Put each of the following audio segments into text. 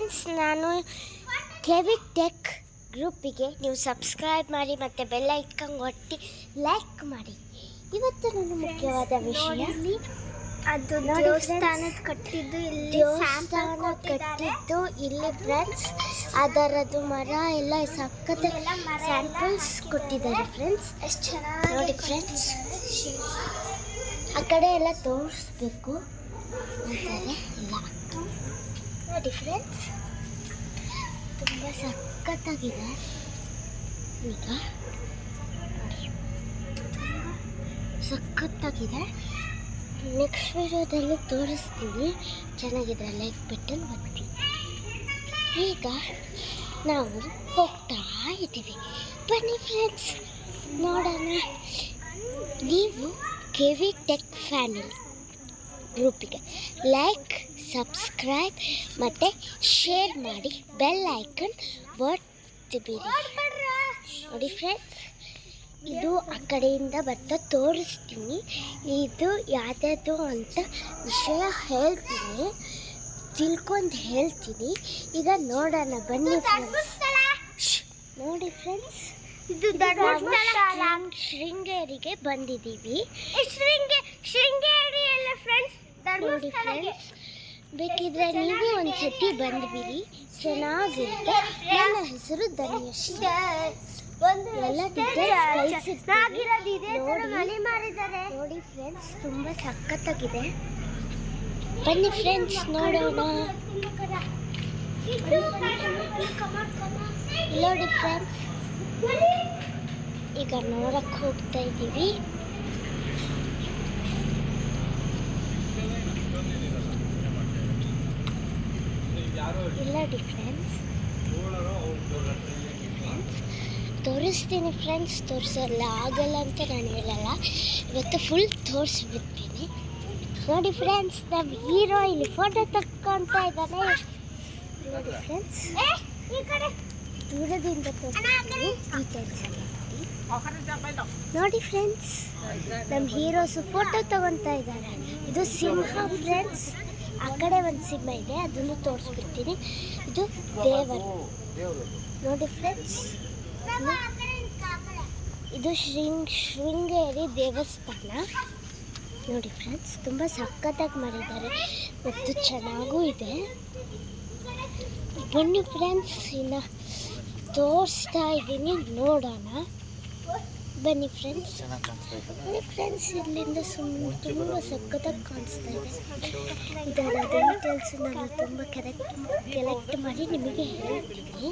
Friends, ನಾನು ಕೆವಿಕ್ tech ಗ್ರೂಪಿಗೆ ನೀವು subscribe ಮಾಡಿ ಮತ್ತು ಬೆಲ್ ಐಕಾನ್ ಒತ್ತಿ ಲೈಕ್ ಮಾಡಿ. ಇವತ್ತು ನನ್ನ ಮುಖ್ಯವಾದ ವಿಷಯ, ಅದು ದೇವಸ್ಥಾನ ಕಟ್ಟಿದ್ದು ಇಲ್ಲಿ ಫ್ರೆಂಡ್ಸ್. ಅದರದ್ದು ಮರ ಎಲ್ಲ ಸಖತ್ ಸ್ಯಾಂಪಲ್ಸ್ ಕೊಟ್ಟಿದ್ದಾರೆ ಫ್ರೆಂಡ್ಸ್. ಎಷ್ಟು ಚೆನ್ನಾಗಿ ನೋಡಿ ಫ್ರೆಂಡ್ಸ್, ಆ ಕಡೆ ಎಲ್ಲ ತೋರಿಸ್ಬೇಕು ಅಂತಾರೆ ಇಲ್ಲ. ನೋಡಿ ಫ್ರೆಂಡ್ಸ್, ತುಂಬ ಸಖತ್ತಾಗಿದೆ. ಈಗ ನೋಡಿ, ಸಖತ್ತಾಗಿದೆ. ನೆಕ್ಸ್ಟ್ ವಿಡಿಯೋದಲ್ಲಿ ತೋರಿಸ್ತೀನಿ. ಚೆನ್ನಾಗಿದೆ, ಲೈಕ್ ಬಟನ್ ಒತ್ತಿ. ಈಗ ನಾವು ಹೋಗ್ತಾ ಇದ್ದೀವಿ, ಬನ್ನಿ ಫ್ರೆಂಡ್ಸ್ ನೋಡೋಣ. ನೀವು ಕೆವಿಕ್ ಟೆಕ್ ಫ್ಯಾಮಿಲಿ ಗ್ರೂಪಿಗೆ ಲೈಕ್, ಸಬ್ಸ್ಕ್ರೈಬ್ ಮತ್ತು ಶೇರ್ ಮಾಡಿ, ಬೆಲ್ ಐಕನ್ ಒತ್ತಿಬಿಡಿ. ನೋಡಿ ಫ್ರೆಂಡ್ಸ್, ಇದು ಆ ಕಡೆಯಿಂದ ಬರ್ತಾ ತೋರಿಸ್ತೀನಿ. ಇದು ಯಾವ್ದು ಅಂತ ವಿಷಯ ಹೇಳ್ತೀನಿ, ತಿಳ್ಕೊಂಡು ಹೇಳ್ತೀನಿ. ಈಗ ನೋಡೋಣ ಬನ್ನಿ ಫ್ರೆಂಡ್ಸ್. ನೋಡಿ ಫ್ರೆಂಡ್ಸ್, ಇದು ಧರ್ಮಸ್ಥಳ ಶೃಂಗೇರಿಗೆ ಬಂದಿದ್ದೀವಿ. ಶೃಂಗೇರಿ ಎಲ್ಲ ಫ್ರೆಂಡ್ಸ್, ನೋಡಿ ಫ್ರೆಂಡ್ಸ್, ಬೇಕಿದ್ರೆ ನೀವು ಒಂದ್ಸತಿ ಬಂದ್ಬಿಡಿ, ಚೆನ್ನಾಗಿರುತ್ತೆ. ನನ್ನ ಹೆಸರು ಧನ್ಯಶ್ರೀ. ನೋಡಿ ಫ್ರೆಂಡ್ಸ್, ತುಂಬ ಸಖತ್ತಾಗಿದೆ. ಬನ್ನಿ ಫ್ರೆಂಡ್ಸ್ ನೋಡೋಣ. ನೋಡಿ ಫ್ರೆಂಡ್ಸ್, ಈಗ ನೋಡಕ್ಕೆ ಹೋಗ್ತಾ ಇದ್ದೀವಿ. ಇಲ್ಲ ಫ್ರೆಂಡ್ಸ್, ತೋರಿಸ್ತೀನಿ ಫ್ರೆಂಡ್ಸ್. ತೋರಿಸಲ್ಲ ಆಗಲ್ಲ ಅಂತ ನಾನು ಹೇಳಲ್ಲ, ಇವತ್ತು ಫುಲ್ ತೋರಿಸ್ಬಿಡ್ತೀನಿ. ನೋಡಿ ಫ್ರೆಂಡ್ಸ್, ನಮ್ಮ ಹೀರೋ ಇಲ್ಲಿ ಫೋಟೋ ತಕ್ಕೊತಾ ಇದ್ದಾನೆ. ನೋಡಿ ಫ್ರೆಂಡ್ಸ್, ದೂರದಿಂದ ತೋರಿಸ್ತೀನಿ ಡೀಟೇಲ್ಸ್ ಎಲ್ಲ. ನೋಡಿ ಫ್ರೆಂಡ್ಸ್, ನಮ್ಮ ಹೀರೋಸು ಫೋಟೋ ತಗೊತಾ ಇದ್ದಾರೆ. ಇದು ಸಿಂಹ ಫ್ರೆಂಡ್ಸ್. ಆ ಕಡೆ ಒಂದು ಸಿಂಹ ಇದೆ, ಅದನ್ನು ತೋರಿಸ್ಬಿಡ್ತೀನಿ. ಇದು ದೇವರು. ನೋಡಿ ಫ್ರೆಂಡ್ಸ್, ಇದು ಶೃಂಗೇರಿ ದೇವಸ್ಥಾನ. ನೋಡಿ ಫ್ರೆಂಡ್ಸ್, ತುಂಬ ಸಖತ್ತಾಗಿ ಮಾಡಿದ್ದಾರೆ ಮತ್ತು ಚೆನ್ನಾಗೂ ಇದೆ. ಬನ್ನಿ ಫ್ರೆಂಡ್ಸ್, ಇನ್ನು ತೋರಿಸ್ತಾ ಇದ್ದೀನಿ, ನೋಡೋಣ ಬನ್ನಿ ಫ್ರೆಂಡ್ಸ್. ಬನ್ನಿ ಫ್ರೆಂಡ್ಸ್, ಇಲ್ಲಿಂದ ತುಂಬ ಸಖತ್ತಾಗಿ ಕಾಣಿಸ್ತಾ ಇದೆ. ಇದರ ಡೀಟೇಲ್ಸ್ ನಾನು ತುಂಬ ಕಲೆಕ್ಟ್ ಮಾಡಿ ನಿಮಗೆ ಹೇಳ್ತೀನಿ.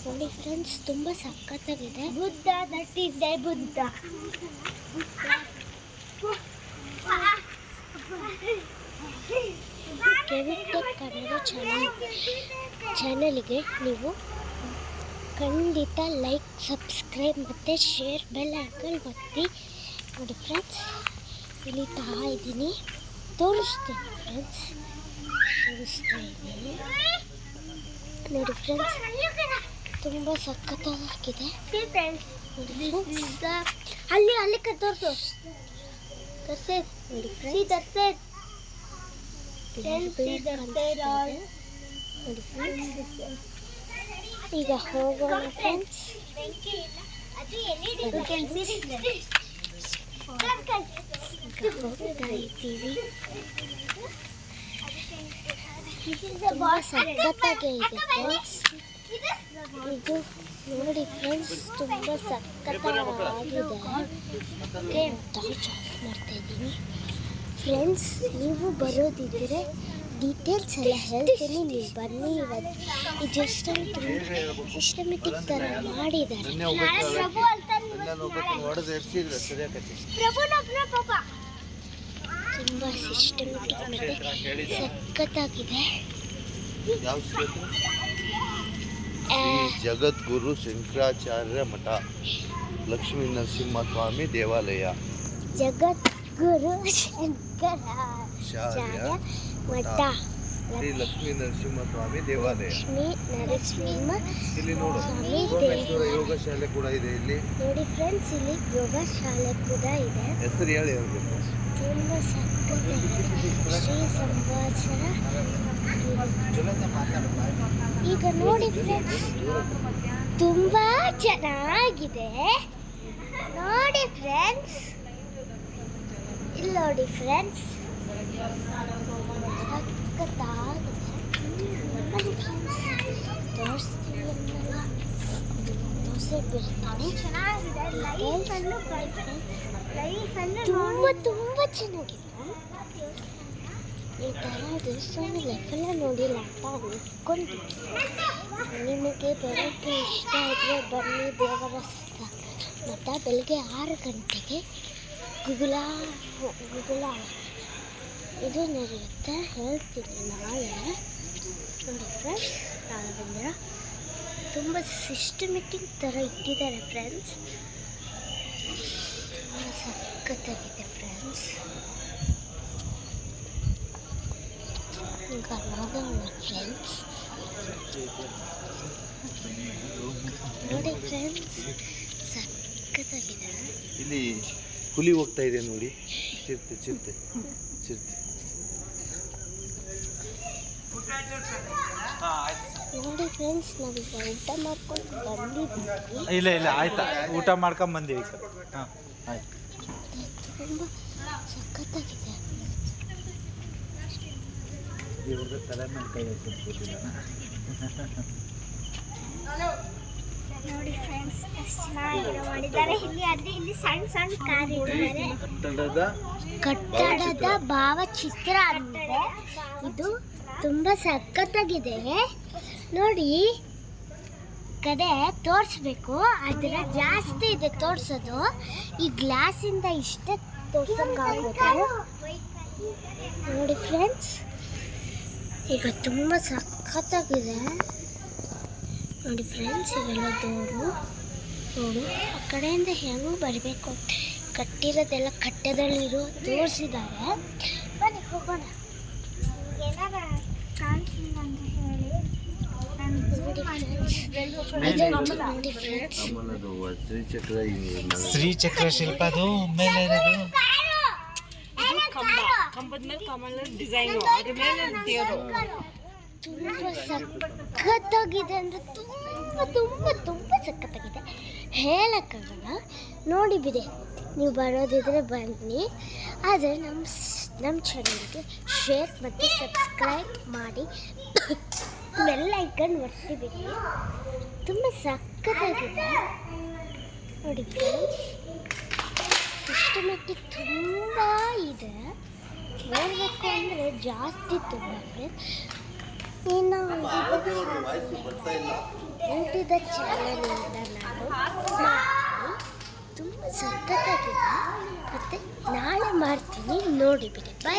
ನೋಡಿ ಫ್ರೆಂಡ್ಸ್, ತುಂಬ ಸಖತ್ತಾಗಿದೆ. Buddha, that is the Buddha. ಕೆವಿಕ್ ಟೆಕ್ ಕನ್ನಡ ಚಾನಲ್ಗೆ ನೀವು ಖಂಡಿತ ಲೈಕ್, ಸಬ್ಸ್ಕ್ರೈಬ್ ಮತ್ತು ಶೇರ್, ಬೆಲ್ ಐಕಾನ್ ಒತ್ತಿ. ನೋಡಿ ಫ್ರೆಂಡ್ಸ್, ಇಳಿತಾ ಇದ್ದೀನಿ, ತೋರಿಸ್ತೀನಿ ಫ್ರೆಂಡ್ಸ್, ತೋರಿಸ್ತಾ ಇದ್ದೀನಿ. ನೋಡಿ ಫ್ರೆಂಡ್ಸ್, ತುಂಬ ಸಖತ್ತಾಗಿದೆ. ಅಲ್ಲಿ ತೋರಿಸು. ನೋಡಿ ಫ್ರೆಂಡ್ಸ್, ನೋಡಿ ಫ್ರೆಂಡ್ಸ್, ಈಗ ಹೋಗೋಣ ಫ್ರೆಂಡ್ಸ್. ಹೋಗ್ತಾ ಇದ್ದೀವಿ. ತುಂಬ ಸಖತ್ತಾಗಿ ಇದೆ ಫ್ರೆಂಡ್ಸ್. ಇದು ನೋಡಿ ಫ್ರೆಂಡ್ಸ್, ತುಂಬ ಸಖತ್ತಾಗಿದೆ. ಟಾರ್ಚ್ ಆಫ್ ಮಾಡ್ತಾ ಇದ್ದೀನಿ ಫ್ರೆಂಡ್ಸ್. ನೀವು ಬರೋದಿದ್ದರೆ ಡೀಟೇಲ್ಸ್ ಎಲ್ಲ ಹೇಳ್ತೀನಿ, ನೀವು ಬನ್ನಿ. ಇವತ್ತು ಇದು ಸಿಸ್ಟಮೆಟಿಕ್ ಥರ ಮಾಡಿದ್ದಾರೆ. ತುಂಬ ಸಿಸ್ಟಮೆಟಿಕ್ ಮತ್ತು ಸಖತ್ತಾಗಿದೆ. ಜಗದ್ಗುರು ಶಂಕರಾಚಾರ್ಯ ಮಠ, ಲಕ್ಷ್ಮೀ ನರಸಿಂಹಸ್ವಾಮಿ ದೇವಾಲಯ. ಜಗದ್ಗುರು ಶಂಕರಾಚಾರ್ಯ ಮಠ, ಶ್ರೀ ಲಕ್ಷ್ಮೀ ನರಸಿಂಹಸ್ವಾಮಿ ದೇವಾಲಯ. ಇಲ್ಲಿ ನೋಡು, ಸೋಮೇಶ್ವರ ಯೋಗ ಶಾಲೆ ಕೂಡ ಇದೆ ಇಲ್ಲಿ. ನೋಡಿ ಫ್ರೆಂಡ್ಸ್, ಇಲ್ಲಿ ಯೋಗ ಶಾಲೆ ಕೂಡ ಇದೆ. ಹೆಸರು ಹೇಳಿ ಹೇಳ್ಬೇಕು. ತುಂಬ ಸಕ್ಕತ್ತಾಗಿದೆ. ಶ್ರೀ ಸಂವಾದ ಒಂದ್ಸಲ ಈಗ ನೋಡಿ ಫ್ರೆಂಡ್ಸ್, ತುಂಬಾ ಚೆನ್ನಾಗಿದೆ ನೋಡಿ ಫ್ರೆಂಡ್ಸ್. ಇಲ್ಲಿ ನೋಡಿ ಫ್ರೆಂಡ್ಸ್, ತೋರಿಸ್ತೀವಿ ದೋಸೆ ಬಿಡ್ತಾನೆ. ತುಂಬ ಚೆನ್ನಾಗಿದೆ. ಈ ಥರ ದೇವಸ್ಥಾನ ಲೈಫೆಲ್ಲ ನೋಡಿಲ್ಲ ಅಂತ ಅನ್ಕೊಂಡು, ನಿಮಗೆ ಬರೋಕ್ಕೆ ಇಷ್ಟ ಆದರೆ ಬನ್ನಿ ದೇವರ ಮಠ. ಬೆಳಗ್ಗೆ 6 ಗಂಟೆಗೆ ಗುಗುಲ ಇದು ನಡೆಯುತ್ತೆ, ಹೇಳ್ತೀನಿ ನಾಳೆ. ನೋಡಿ ಫ್ರೆಂಡ್ಸ್, ರಾಘವೇಂದ್ರ ತುಂಬ ಸಿಸ್ಟಮೆಟಿಕ್ ಥರ ಇಟ್ಟಿದ್ದಾರೆ ಫ್ರೆಂಡ್ಸ್. ತುಂಬ ಸಖತ್ತಾಗಿದೆ ಫ್ರೆಂಡ್ಸ್. ಈಗ ನೋಡೋಣ ಫ್ರೆಂಡ್ಸ್. ನೋಡಿ ಫ್ರೆಂಡ್ಸ್, ಸಖತ್ತಾಗಿದೆ. ಇಲ್ಲಿ ಹುಲಿ ಹೋಗ್ತಾ ಇದೆ ನೋಡಿ, ಚಿರತೆ. ನೋಡಿ ಫ್ರೆಂಡ್ಸ್, ನಾವೀಗ ಊಟ ಮಾಡ್ಕೊಂಡು ಬಂದಿದ್ದೀವಿ. ಇಲ್ಲ ಆಯ್ತಾ, ಊಟ ಮಾಡ್ಕೊಂಡು ಬಂದೀವಿ. ಹಾಂ ಆಯ್ತು. ತುಂಬ ಸಖತ್ತಾಗಿದೆ. ತಲೆ ಮೇಲೆ ಕೈ ಹಾಕಿಲ್ಲ. ನೋಡಿ ಫ್ರೆಂಡ್ಸ್, ಎಷ್ಟು ಚೆನ್ನಾಗಿ ಮಾಡಿದ್ದಾರೆ. ಇಲ್ಲಿ ಸಣ್ಣ ಕಾರ್ ಇಟ್ಟಿದ್ದಾರೆ. ಕಟ್ಟಡದ ಭಾವಚಿತ್ರ ಆಗಿದೆ ಇದು. ತುಂಬ ಸಖತ್ತಾಗಿದೆ ನೋಡಿ. ಕಡೆ ತೋರಿಸ್ಬೇಕು, ಅದರ ಜಾಸ್ತಿ ಇದೆ ತೋರಿಸೋದು. ಈ ಗ್ಲಾಸಿಂದ ಇಷ್ಟೇ ತೋರ್ಸೋಕ್ಕಾಗುತ್ತೆ ನೋಡಿ ಫ್ರೆಂಡ್ಸ್. ಈಗ ತುಂಬ ಸಖತ್ತಾಗಿದೆ ನೋಡಿ ಫ್ರೆಂಡ್ಸ್. ಇವೆಲ್ಲ ನೋಡು, ಆ ಕಡೆಯಿಂದ ಹೆಂಗೆ ಬರಬೇಕು ಕಟ್ಟಿರೋದೆಲ್ಲ ಕಟ್ಟದಲ್ಲಿರೋ ತೋರಿಸಿದ್ದಾರೆ. ಬನ್ನಿ ಹೋಗೋಣ. ಏನಾರ ಕಾಣಿಸಿಲ್ಲ ಅಂತ ಹೇಳಿ ನೋಡಿ ಫ್ರೆಂಡ್ಸ್, ಶ್ರೀಚಕ್ರ ಶಿಲ್ಪದು ಮೇಲೆ ಇರೋದು. ತುಂಬ ಸಖತ್ತಾಗಿದೆ ಅಂದರೆ ತುಂಬ ಸಖತ್ತಾಗಿದೆ, ಹೇಳಕ್ಕಾಗಲ್ಲ. ನೋಡಿ ಬಿಡಿ, ನೀವು ಬರೋದಿದ್ರೆ ಬನ್ನಿ. ಆದರೆ ನಮ್ಮ ಚಾನಲ್ಗೆ ಶೇರ್ ಮತ್ತು ಸಬ್ಸ್ಕ್ರೈಬ್ ಮಾಡಿ, ಬೆಲ್ ಐಕನ್ ಒತ್ತಿಬಿಡಿ. ತುಂಬ ಸಖತ್ತಾಗಿದೆ ನೋಡಿ ಫ್ರೆಂಡ್ಸ್. ಸಿಸ್ಟಮೆಟಿಕ್ ತುಂಬ ಇದೆ, ನೋಡಬೇಕು ಅಂದರೆ ಜಾಸ್ತಿ ತುಂಬ ಫ್ರೆಂಡ್ಸ್. ಇನ್ನು ಊಟದ ಚಾನಲಿಂದ ನಾನು ಮಾಡ್ತೀನಿ. ತುಂಬ ಸಖತ್ತಾಗಿದೆ, ಮತ್ತು ನಾಳೆ ಮಾಡ್ತೀನಿ, ನೋಡಿ ಬಿಡಿ. ಬಾಯ್.